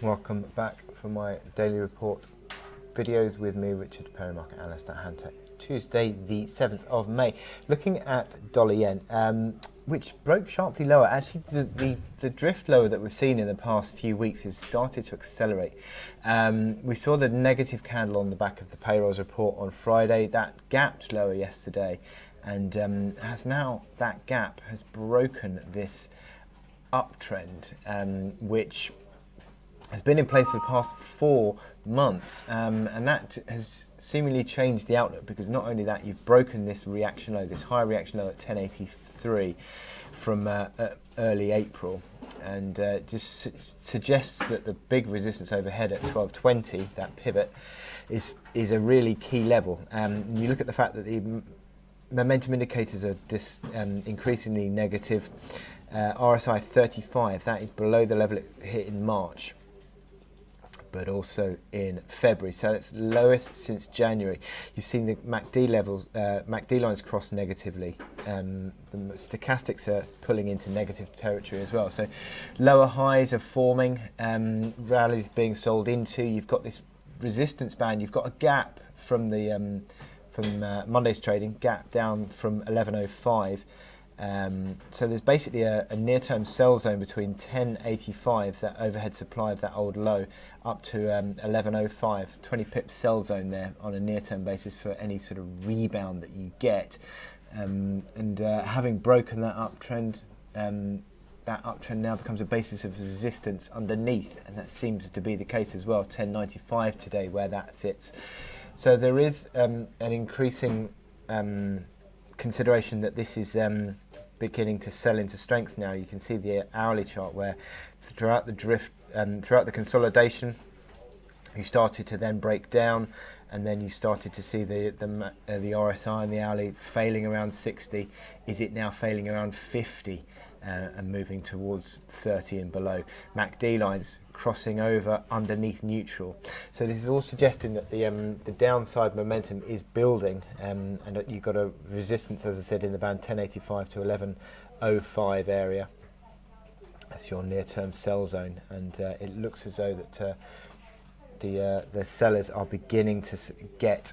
Welcome back for my daily report videos with me, Richard Perry, market analyst at Hantec. Tuesday, the 7th of May. Looking at dollar yen, which broke sharply lower. Actually, the drift lower that we've seen in the past few weeks has started to accelerate. We saw the negative candle on the back of the payrolls report on Friday. That gapped lower yesterday, and that gap has broken this uptrend, which has been in place for the past 4 months, and that has seemingly changed the outlook, because not only that, you've broken this reaction low, this high reaction low at 1083 from early April, and just suggests that the big resistance overhead at 1220, that pivot, is a really key level. You look at the fact that the momentum indicators are increasingly negative. RSI 35, that is below the level it hit in March, but also in February, so it's lowest since January. You've seen the MACD levels, MACD lines cross negatively. The stochastics are pulling into negative territory as well. So lower highs are forming, rallies being sold into. You've got this resistance band. You've got a gap from the Monday's trading, gap down from 1105. So there's basically a near-term sell zone between 1085, that overhead supply of that old low, up to 1105, 20 pip sell zone there on a near-term basis for any sort of rebound that you get. Having broken that uptrend now becomes a basis of resistance underneath, and that seems to be the case as well. 1095 today, where that sits. So there is an increasing consideration that this is beginning to sell into strength now. You can see the hourly chart where throughout the drift, throughout the consolidation, you started to then break down, and then you started to see the RSI and the hourly failing around 60. Is it now failing around 50 and moving towards 30 and below? MACD lines crossing over underneath neutral. So this is all suggesting that the downside momentum is building, and that you've got a resistance, as I said, in the band 1085 to 1105 area. That's your near-term sell zone, and it looks as though that the sellers are beginning to get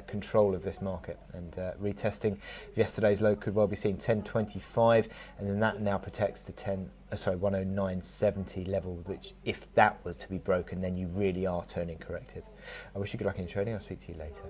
control of this market, and retesting yesterday's low could well be seen 1025, and then that now protects the 109.70 level, which if that was to be broken, then you really are turning corrective. I wish you good luck in trading. I'll speak to you later.